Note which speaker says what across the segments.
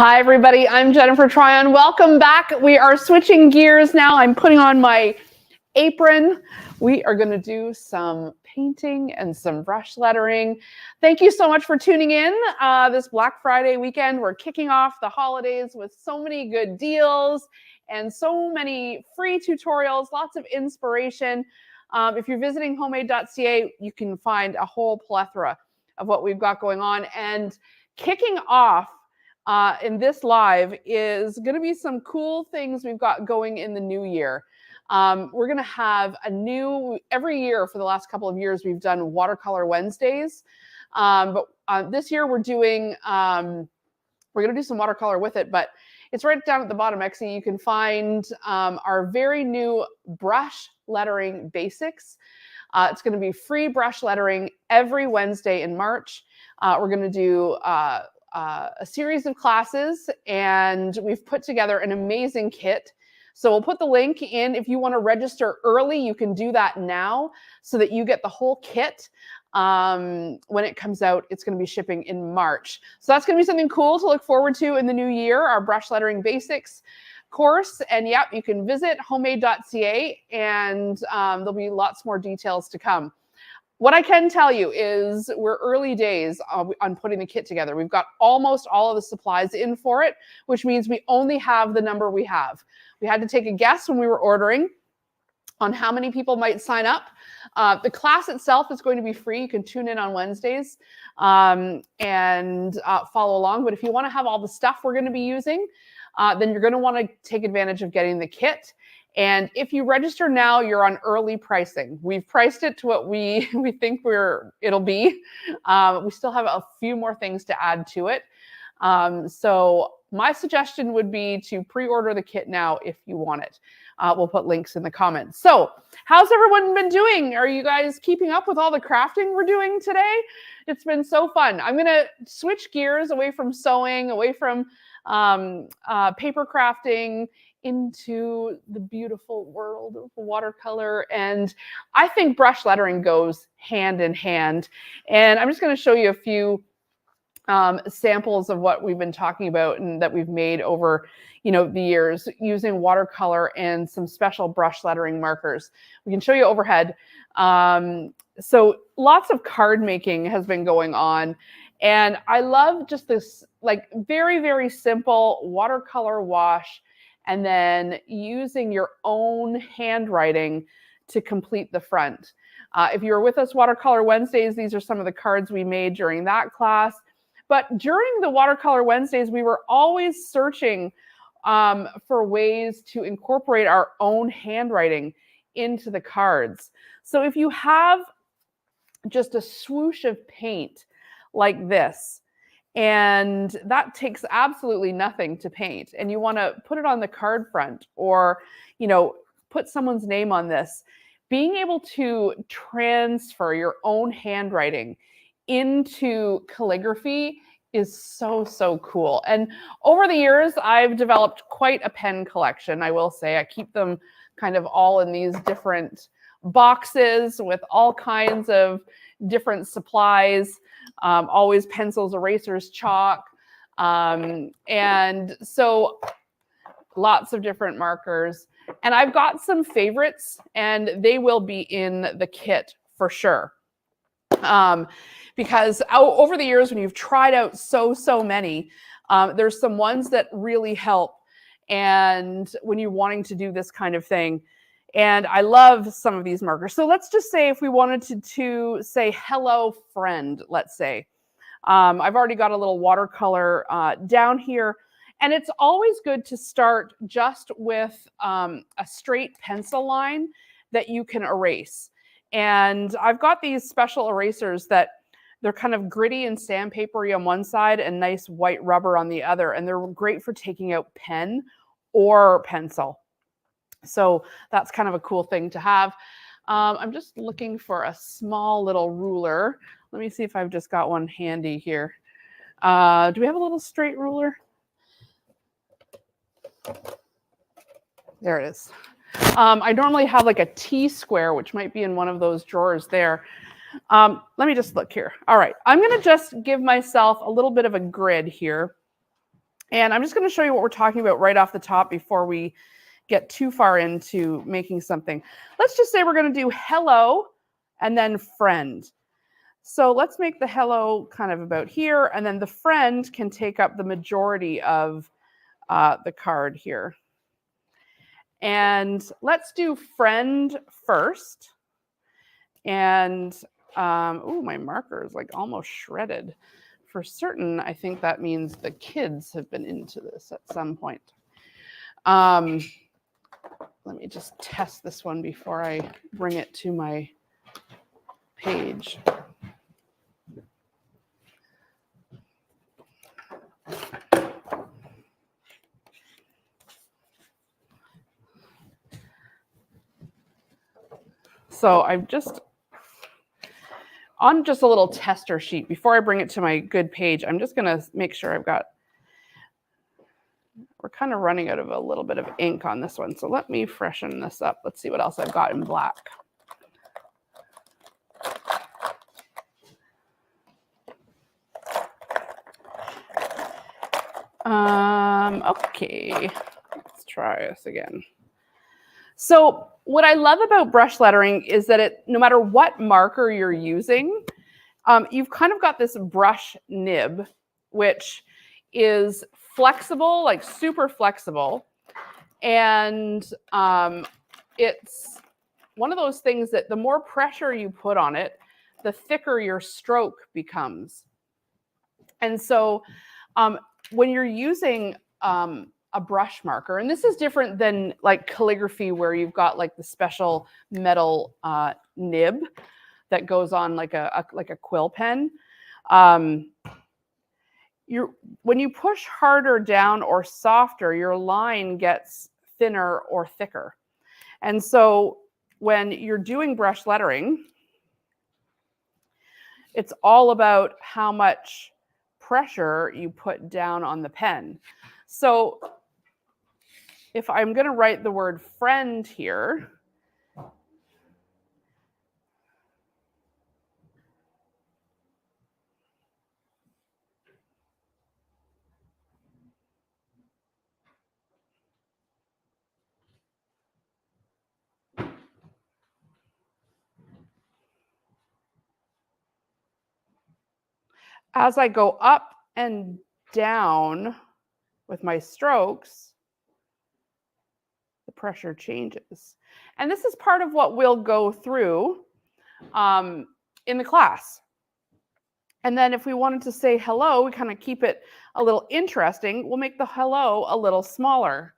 Speaker 1: Hi, everybody. I'm Jennifer Tryon. Welcome back. We are switching gears now. I'm putting on my apron. We are going to do some painting and some brush lettering. Thank you so much for tuning in this Black Friday weekend. We're kicking off the holidays with so many good deals and so many free tutorials, lots of inspiration. If you're visiting homemade.ca, you can find a whole plethora of what we've got going on. And kicking off in this live is going to be some cool things we've got going in the new year. We're going to have every year for the last couple of years, we've done Watercolor Wednesdays. But this year we're going to do some watercolor with it, but it's right down at the bottom. Actually, you can find our very new brush lettering basics. It's going to be free brush lettering every Wednesday in March. We're going to do a series of classes, and we've put together an amazing kit. So we'll put the link in. If you want to register early, you can do that now so that you get the whole kit. When it comes out, it's going to be shipping in March. So that's going to be something cool to look forward to in the new year, our brush lettering basics course. And yep, you can visit homemade.ca, and there'll be lots more details to come. What I can tell you is we're early days on putting the kit together. We've got almost all of the supplies in for it, which means we only have the number we have. We had to take a guess when we were ordering on how many people might sign up. The class itself is going to be free. You can tune in on Wednesdays and follow along. But if you want to have all the stuff we're going to be using, then you're going to want to take advantage of getting the kit. And if you register now, you're on early pricing. We've priced it to what we think it'll be. We still have a few more things to add to it. So my suggestion would be to pre-order the kit now if you want it. We'll put links in the comments. So how's everyone been doing? Are you guys keeping up with all the crafting we're doing today? It's been so fun. I'm going to switch gears away from sewing, away from paper crafting, into the beautiful world of watercolor. And I think brush lettering goes hand in hand. And I'm just going to show you a few samples of what we've been talking about and that we've made over the years using watercolor and some special brush lettering markers. We can show you overhead. So lots of card making has been going on. And I love just this like very, very simple watercolor wash, and then using your own handwriting to complete the front. If you were with us Watercolor Wednesdays, these are some of the cards we made during that class. But during the Watercolor Wednesdays, we were always searching for ways to incorporate our own handwriting into the cards. So if you have just a swoosh of paint like this, and that takes absolutely nothing to paint, and you want to put it on the card front or, put someone's name on this, being able to transfer your own handwriting into calligraphy is so, so cool. And over the years, I've developed quite a pen collection. I will say I keep them kind of all in these different boxes with all kinds of different supplies. Always pencils, erasers, chalk, and so lots of different markers. And I've got some favorites, and they will be in the kit for sure. Because over the years, when you've tried out so many, there's some ones that really help. And when you're wanting to do this kind of thing, and I love some of these markers. So let's just say if we wanted to say hello friend, let's say. I've already got a little watercolor down here. And it's always good to start just with a straight pencil line that you can erase. And I've got these special erasers that they're kind of gritty and sandpapery on one side and nice white rubber on the other. And they're great for taking out pen or pencil. So that's kind of a cool thing to have. I'm just looking for a small little ruler. Let me see if I've just got one handy here. Do we have a little straight ruler? There it is. I normally have like a T-square, which might be in one of those drawers there. Let me just look here. All right, I'm going to just give myself a little bit of a grid here. And I'm just going to show you what we're talking about right off the top before we get too far into making something. Let's just say we're going to do hello and then friend. So let's make the hello kind of about here, and then the friend can take up the majority of the card here. And let's do friend first. And oh, my marker is like almost shredded. For certain, I think that means the kids have been into this at some point. Let me just test this one before I bring it to my page. So I'm just on just a little tester sheet. Before I bring it to my good page, I'm just going to make sure I've got, we're kind of running out of a little bit of ink on this one. So let me freshen this up. Let's see what else I've got in black. Okay, let's try this again. So what I love about brush lettering is that no matter what marker you're using, you've kind of got this brush nib, which is flexible, like super flexible. And it's one of those things that the more pressure you put on it, the thicker your stroke becomes. And so when you're using a brush marker, and this is different than like calligraphy where you've got like the special metal nib that goes on like a quill pen. When you push harder down or softer, your line gets thinner or thicker. And so when you're doing brush lettering, it's all about how much pressure you put down on the pen. So if I'm going to write the word friend here, as I go up and down with my strokes, the pressure changes. And this is part of what we'll go through in the class. And then if we wanted to say hello, we kind of keep it a little interesting. We'll make the hello a little smaller.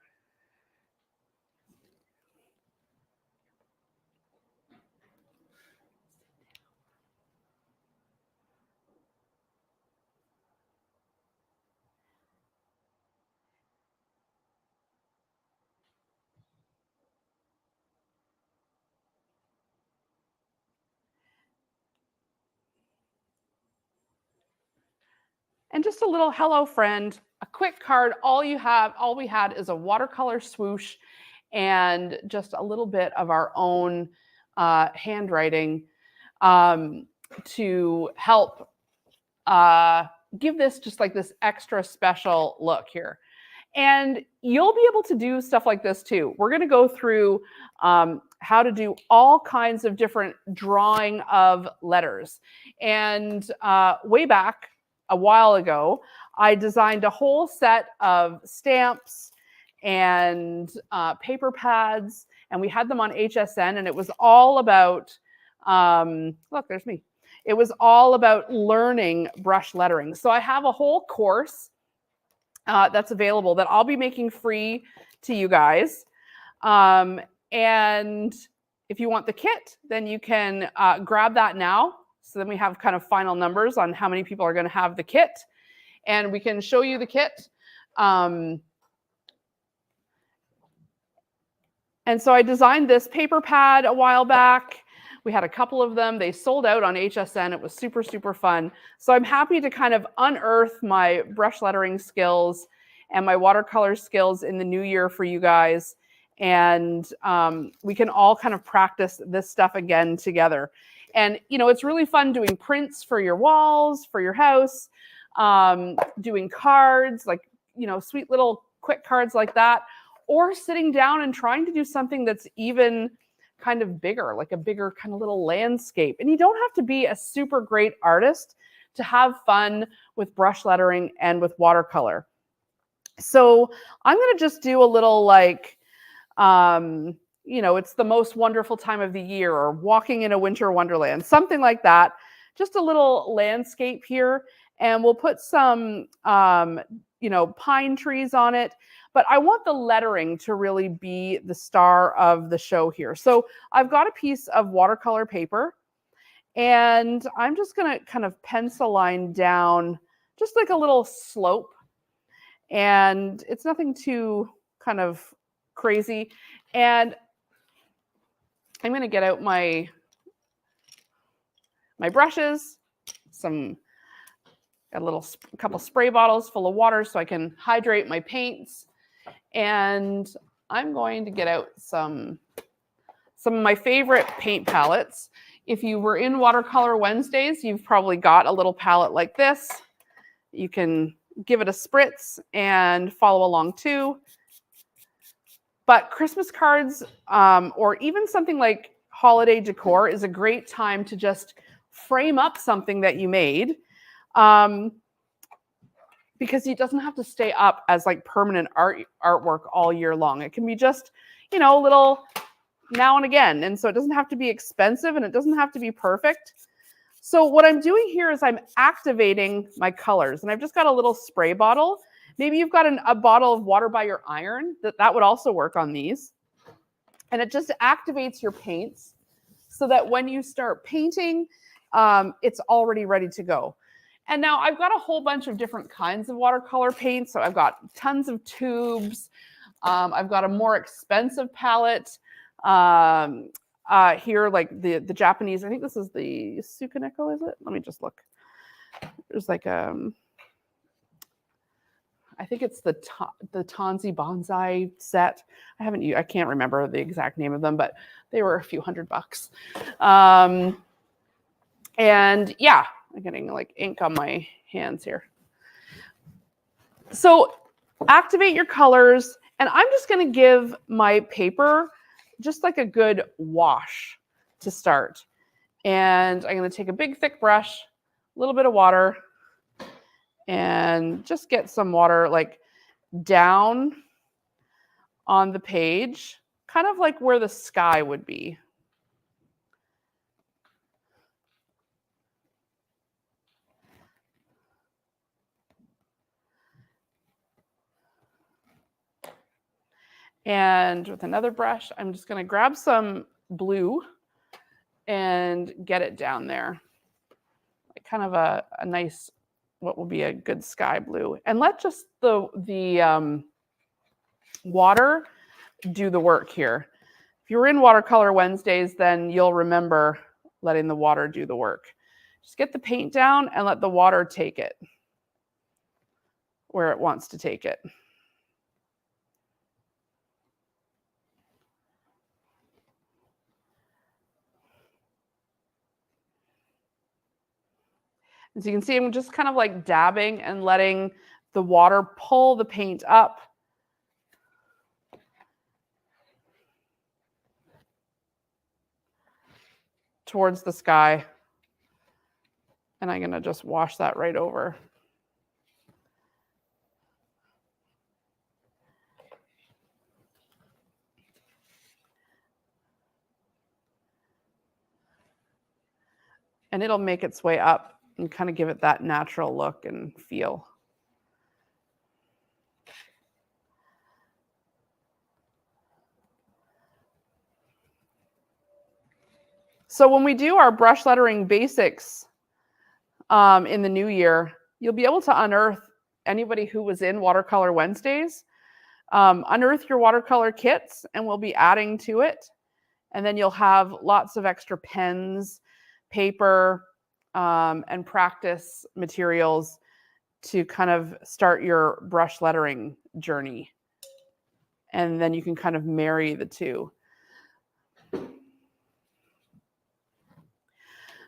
Speaker 1: And just a little hello friend, a quick card. All we had is a watercolor swoosh and just a little bit of our own handwriting to help give this just like this extra special look here. And you'll be able to do stuff like this too. We're going to go through how to do all kinds of different drawing of letters. And way back a while ago, I designed a whole set of stamps and paper pads, and we had them on HSN, and it was all about, look, there's me. It was all about learning brush lettering. So I have a whole course that's available that I'll be making free to you guys. And if you want the kit, then you can grab that now. So then we have kind of final numbers on how many people are going to have the kit. And we can show you the kit. And so I designed this paper pad a while back. We had a couple of them. They sold out on HSN. It was super, super fun. So I'm happy to kind of unearth my brush lettering skills and my watercolor skills in the new year for you guys. And we can all kind of practice this stuff again together. And, you know, it's really fun doing prints for your walls, for your house, doing cards, like sweet little quick cards like that, or sitting down and trying to do something that's even kind of bigger, like a bigger kind of little landscape. And you don't have to be a super great artist to have fun with brush lettering and with watercolor. So I'm going to just do a little like, it's the most wonderful time of the year, or walking in a winter wonderland, something like that. Just a little landscape here. And we'll put some, pine trees on it. But I want the lettering to really be the star of the show here. So I've got a piece of watercolor paper, and I'm just going to kind of pencil line down just like a little slope. And it's nothing too kind of crazy. And I'm going to get out my brushes, a couple spray bottles full of water so I can hydrate my paints. And I'm going to get out some of my favorite paint palettes. If you were in Watercolor Wednesdays, you've probably got a little palette like this. You can give it a spritz and follow along too. But Christmas cards, or even something like holiday decor, is a great time to just frame up something that you made, because it doesn't have to stay up as like permanent artwork all year long. It can be just, a little now and again. And so it doesn't have to be expensive, and it doesn't have to be perfect. So what I'm doing here is I'm activating my colors, and I've just got a little spray bottle. Maybe you've got a bottle of water by your iron. That would also work on these. And it just activates your paints so that when you start painting, it's already ready to go. And now I've got a whole bunch of different kinds of watercolor paints. So I've got tons of tubes. I've got a more expensive palette here, like the Japanese. I think this is the Sukaneko, is it? Let me just look. There's like I think it's the Tanzi Bonsai set. I can't remember the exact name of them, but they were a few $100. And yeah, I'm getting like ink on my hands here. So activate your colors, and I'm just going to give my paper just like a good wash to start. And I'm going to take a big thick brush, a little bit of water, and just get some water like down on the page, kind of like where the sky would be. And with another brush, I'm just going to grab some blue and get it down there. Like kind of a nice, what will be a good sky blue. And let just the water do the work here. If you're in Watercolor Wednesdays, then you'll remember letting the water do the work. Just get the paint down and let the water take it where it wants to take it. As you can see, I'm just kind of like dabbing and letting the water pull the paint up. Towards the sky. And I'm going to just wash that right over. And it'll make its way up and kind of give it that natural look and feel. So when we do our brush lettering basics in the new year, you'll be able to unearth anybody who was in Watercolor Wednesdays. Unearth your watercolor kits, and we'll be adding to it. And then you'll have lots of extra pens, paper, and practice materials to kind of start your brush lettering journey. And then you can kind of marry the two.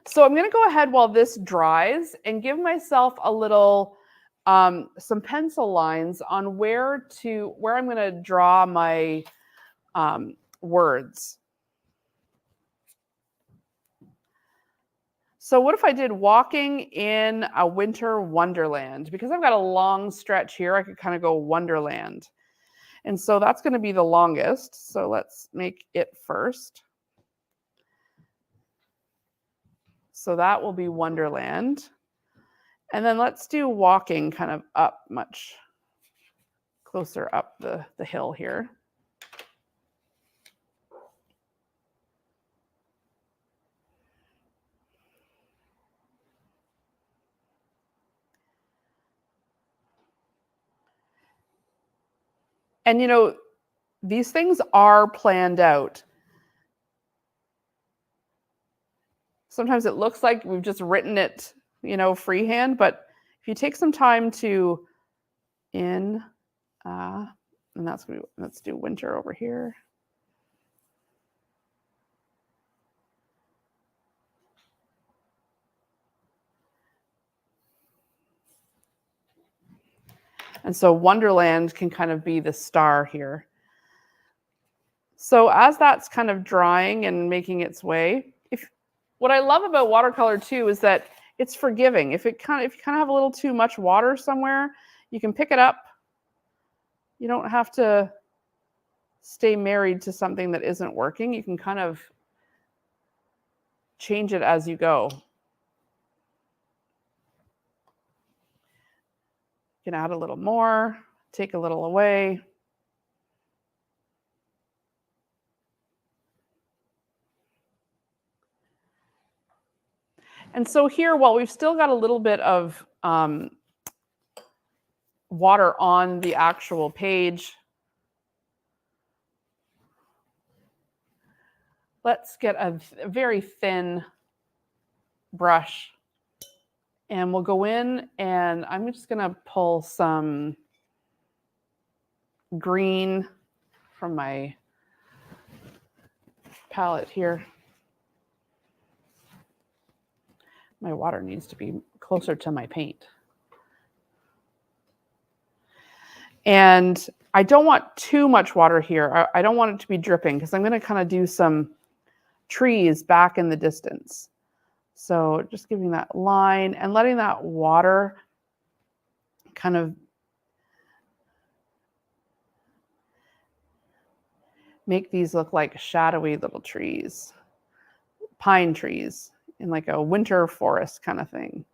Speaker 1: So I'm going to go ahead while this dries and give myself a little some pencil lines on where I'm going to draw my words. So what if I did walking in a winter wonderland? Because I've got a long stretch here, I could kind of go wonderland. And so that's going to be the longest. So let's make it first. So that will be wonderland. And then let's do walking kind of up much closer up the hill here. And, you know, these things are planned out. Sometimes it looks like we've just written it, you know, freehand, but if you take some time to and that's going to, let's do winter over here. And so Wonderland can kind of be the star here. So as that's kind of drying and making its way, what I love about watercolor too is that it's forgiving. If you kind of have a little too much water somewhere, you can pick it up. You don't have to stay married to something that isn't working. You can kind of change it as you go. You can add a little more, take a little away. And so here, while we've still got a little bit of water on the actual page, let's get a very thin brush. And we'll go in and I'm just going to pull some green from my palette here. My water needs to be closer to my paint. And I don't want too much water here. I don't want it to be dripping because I'm going to kind of do some trees back in the distance. So just giving that line and letting that water kind of make these look like shadowy little trees, pine trees in like a winter forest kind of thing.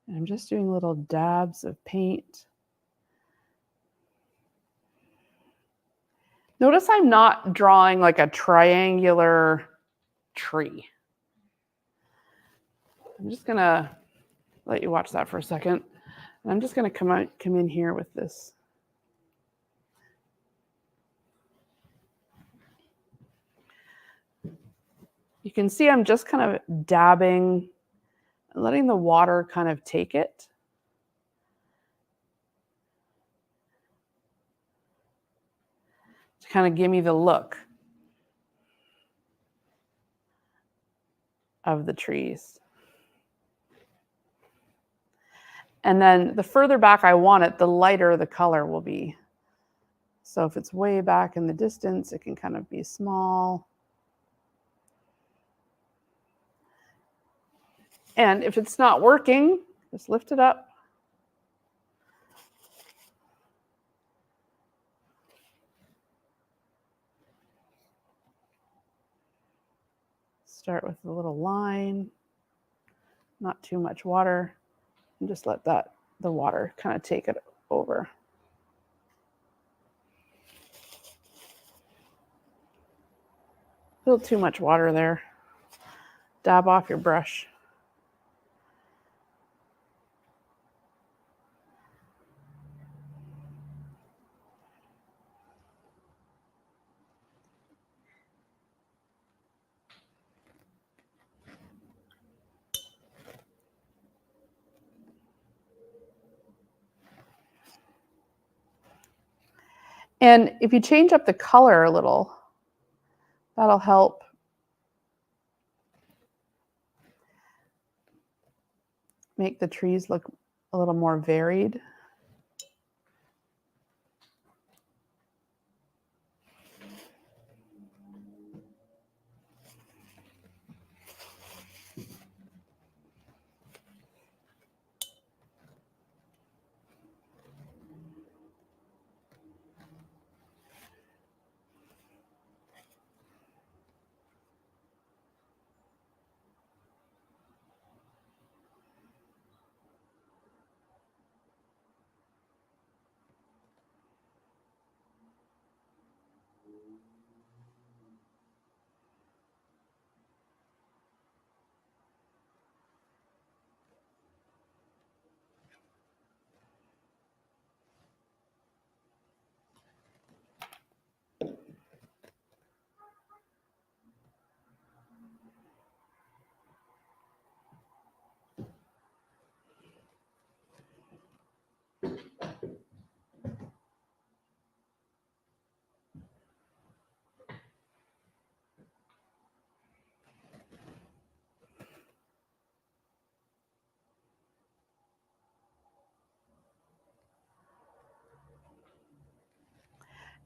Speaker 1: And I'm just doing little dabs of paint. Notice I'm not drawing like a triangular tree. I'm just going to let you watch that for a second. And I'm just going to come in here with this. You can see I'm just kind of dabbing, letting the water kind of take it. To kind of give me the look of the trees. And then the further back I want it, the lighter the color will be. So if it's way back in the distance, it can kind of be small. And if it's not working, just lift it up. Start with a little line, not too much water, and just let the water kind of take it over. A little too much water there. Dab off your brush. And if you change up the color a little, that'll help make the trees look a little more varied.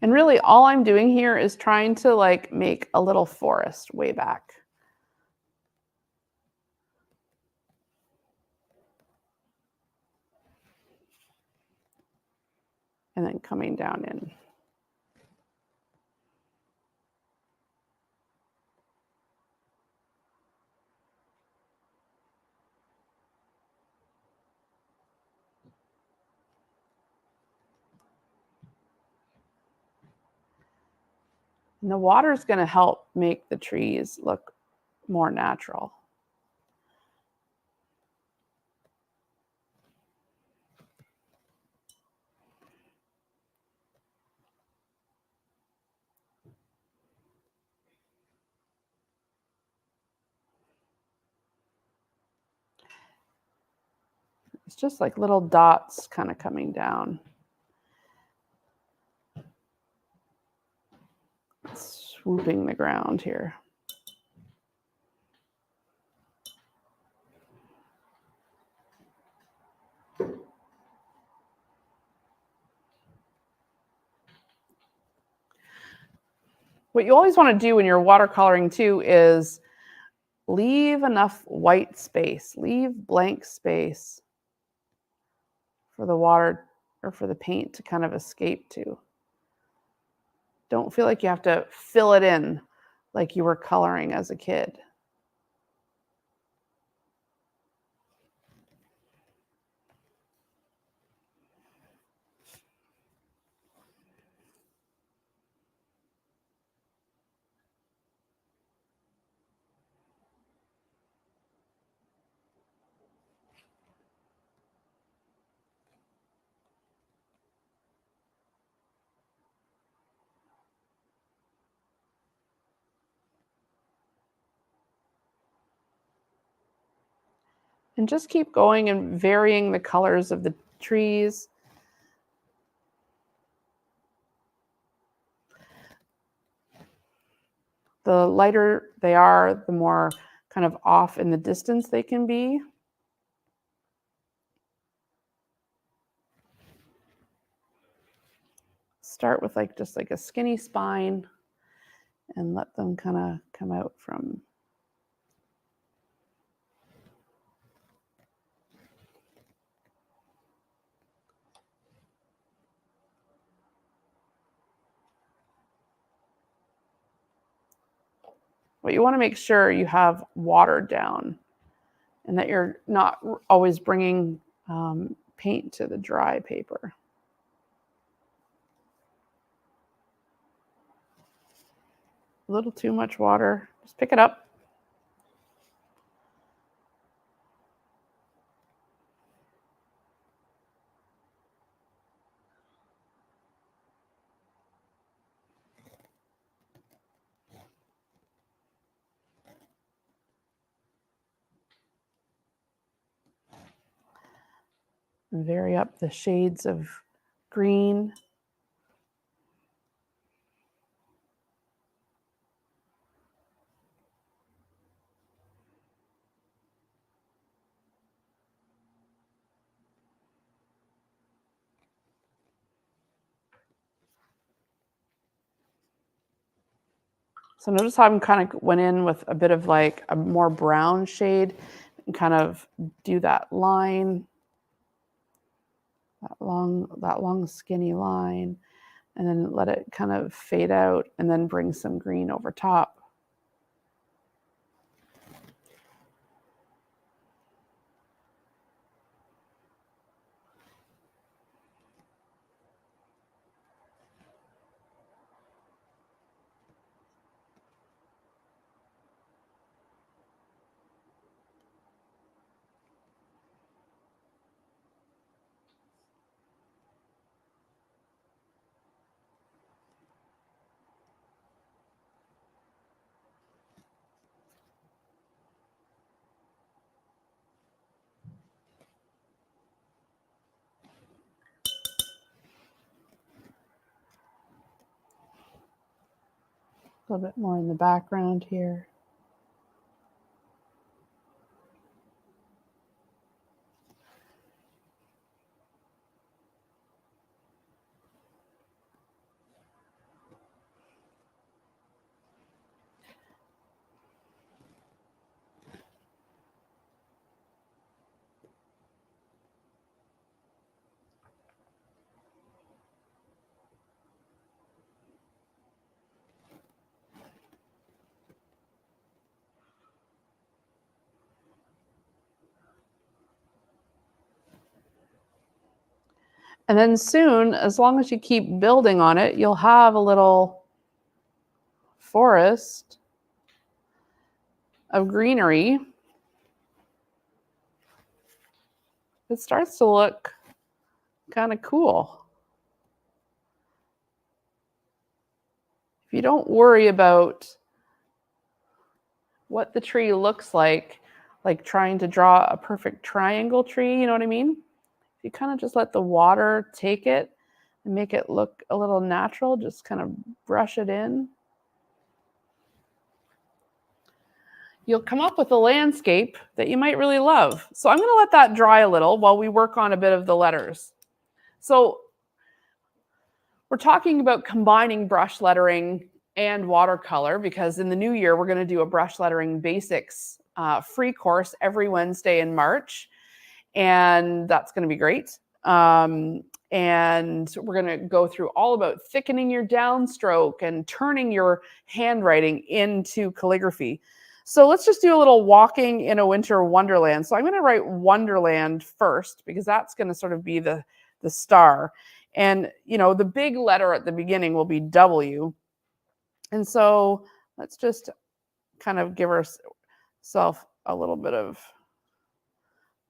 Speaker 1: And really all I'm doing here is trying to like make a little forest way back. And then coming down in. And the water is going to help make the trees look more natural. It's just like little dots kind of coming down. Swooping the ground here. What you always want to do when you're watercoloring too is leave enough white space, leave blank space for the water or for the paint to kind of escape to. Don't feel like you have to fill it in like you were coloring as a kid. And just keep going and varying the colors of the trees. The lighter they are, the more kind of off in the distance they can be. Start with like just like a skinny spine and let them kind of come out from. But you want to make sure you have watered down and that you're not always bringing paint to the dry paper. A little too much water, just pick it up. And vary up the shades of green. So notice how I kind of went in with a bit of like a more brown shade and kind of do that line, that long skinny line, and then let it kind of fade out and then bring some green over top. A little bit more in the background here. And then soon, as long as you keep building on it, you'll have a little forest of greenery. It starts to look kind of cool. If you don't worry about what the tree looks like trying to draw a perfect triangle tree, you know what I mean? You kind of just let the water take it and make it look a little natural, just kind of brush it in. You'll come up with a landscape that you might really love. So I'm going to let that dry a little while we work on a bit of the letters. So we're talking about combining brush lettering and watercolor because in the new year, we're going to do a brush lettering basics free course every Wednesday in March. And that's going to be great. And we're going to go through all about thickening your downstroke and turning your handwriting into calligraphy. So let's just do a little walking in a winter wonderland. So I'm going to write Wonderland first because that's going to sort of be the star. And, you know, the big letter at the beginning will be W. And so let's just kind of give ourselves a little bit of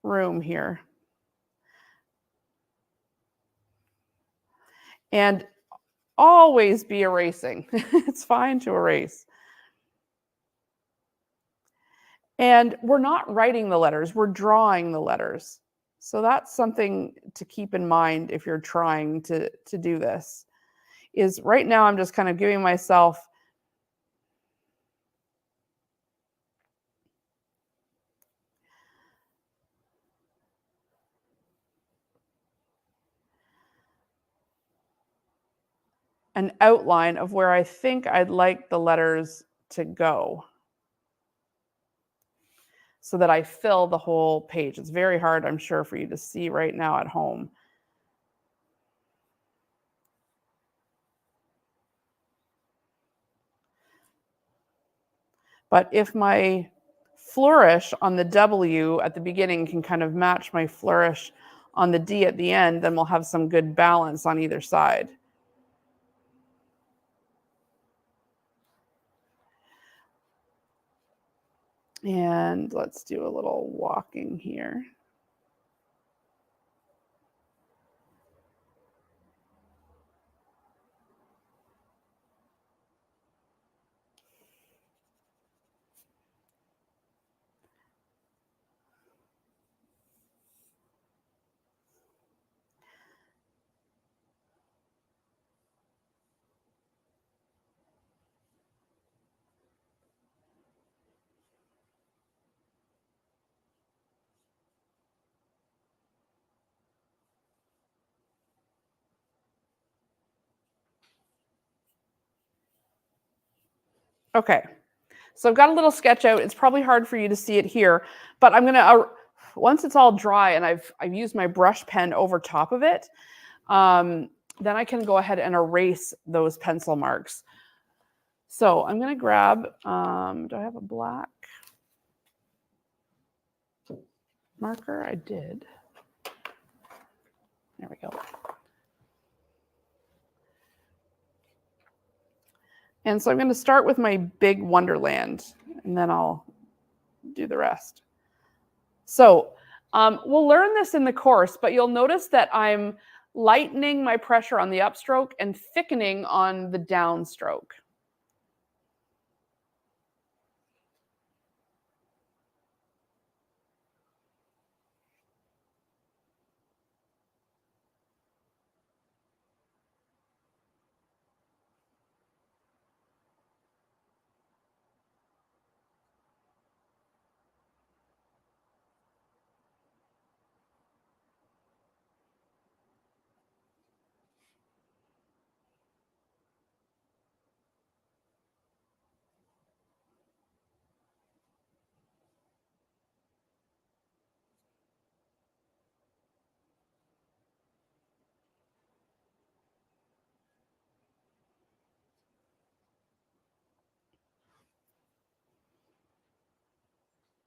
Speaker 1: room here. And always be erasing. It's fine to erase. And we're not writing the letters, we're drawing the letters. So that's something to keep in mind if you're trying to do this. Is right now I'm just kind of giving myself an outline of where I think I'd like the letters to go so that I fill the whole page. It's very hard, I'm sure, for you to see right now at home. But if my flourish on the W at the beginning can kind of match my flourish on the D at the end, then we'll have some good balance on either side. And let's do a little walking here. Okay, so I've got a little sketch out. It's probably hard for you to see it here, but I'm gonna, once it's all dry and I've used my brush pen over top of it, then I can go ahead and erase those pencil marks. So I'm gonna grab, do I have a black marker? I did. There we go. And so I'm going to start with my big Wonderland, and then I'll do the rest. So we'll learn this in the course, but you'll notice that I'm lightening my pressure on the upstroke and thickening on the downstroke.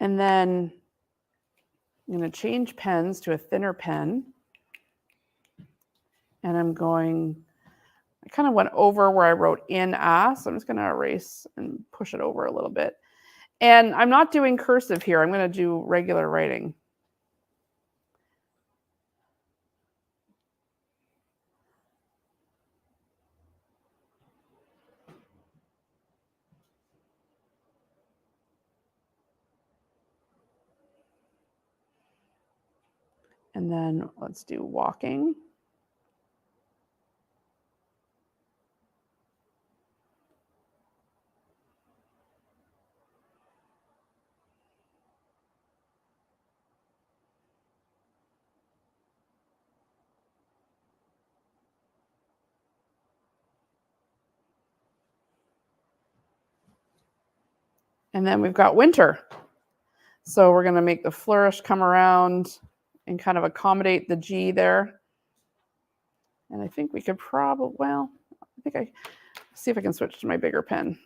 Speaker 1: And then I'm going to change pens to a thinner pen. And I'm going, I kind of went over where I wrote in so I'm just going to erase and push it over a little bit. And I'm not doing cursive here. I'm going to do regular writing. And then let's do walking. And then we've got winter. So we're going to make the flourish come around and kind of accommodate the G there. And I think we could probably, well, I think see if I can switch to my bigger pen.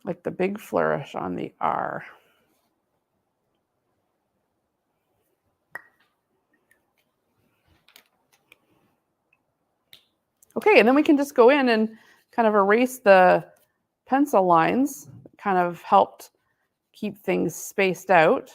Speaker 1: Like the big flourish on the R. Okay, and then we can just go in and kind of erase the pencil lines, kind of helped keep things spaced out.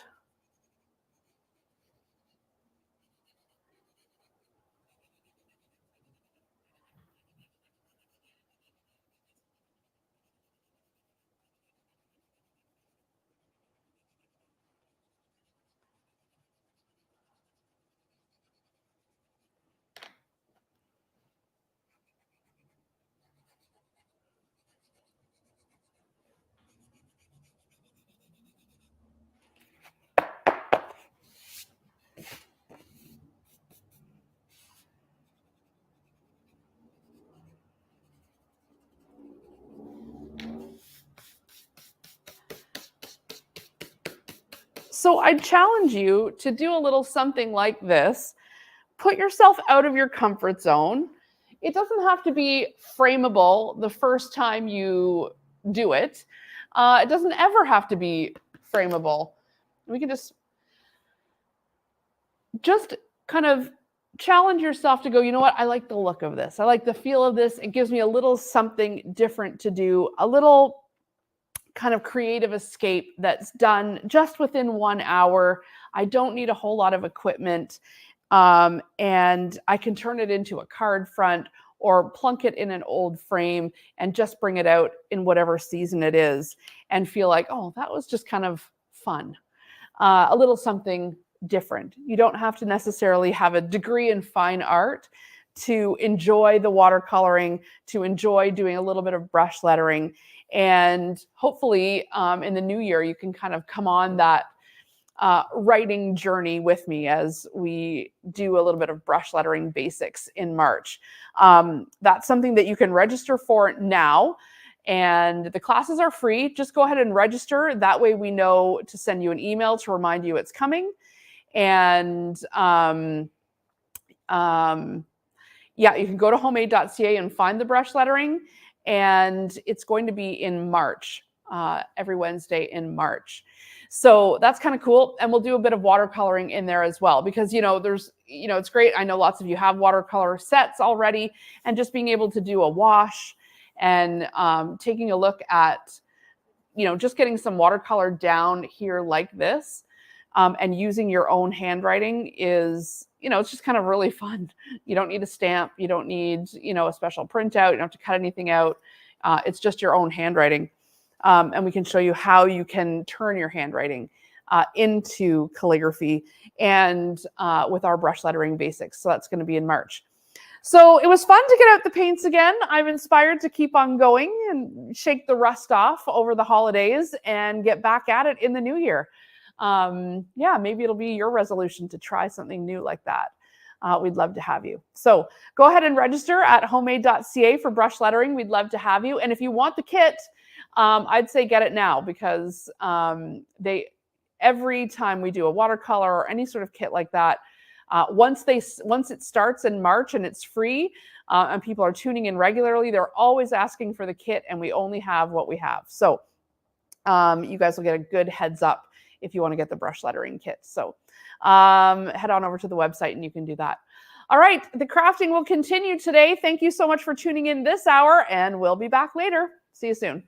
Speaker 1: So I challenge you to do a little something like this. Put yourself out of your comfort zone. It doesn't have to be frameable the first time you do it. It doesn't ever have to be frameable. We can just kind of challenge yourself to go, you know what? I like the look of this. I like the feel of this. It gives me a little something different to do, a little kind of creative escape that's done just within 1 hour. I don't need a whole lot of equipment. And I can turn it into a card front or plunk it in an old frame and just bring it out in whatever season it is and feel like, oh, that was just kind of fun. A little something different. You don't have to necessarily have a degree in fine art to enjoy the watercoloring, to enjoy doing a little bit of brush lettering. And hopefully in the new year, you can kind of come on that writing journey with me as we do a little bit of brush lettering basics in March. That's something that you can register for now. And the classes are free. Just go ahead and register. That way we know to send you an email to remind you it's coming. And yeah, you can go to homemade.ca and find the brush lettering. And it's going to be in March, every Wednesday in March. So that's kind of cool. And we'll do a bit of watercoloring in there as well, because, there's, it's great. I know lots of you have watercolor sets already, and just being able to do a wash and taking a look at, just getting some watercolor down here like this, and using your own handwriting is, it's just kind of really fun. You don't need a stamp. You don't need, a special printout. You don't have to cut anything out. It's just your own handwriting. And we can show you how you can turn your handwriting into calligraphy, and with our brush lettering basics. So that's going to be in March. So it was fun to get out the paints again. I'm inspired to keep on going and shake the rust off over the holidays and get back at it in the new year. Yeah, maybe it'll be your resolution to try something new like that. We'd love to have you. So go ahead and register at homemade.ca for brush lettering. We'd love to have you. And if you want the kit, I'd say get it now, because every time we do a watercolor or any sort of kit like that, once it starts in March and it's free, and people are tuning in regularly, they're always asking for the kit, and we only have what we have. So you guys will get a good heads up if you want to get the brush lettering kit. So head on over to the website and you can do that. All right, the crafting will continue today. Thank you so much for tuning in this hour, and we'll be back later. See you soon.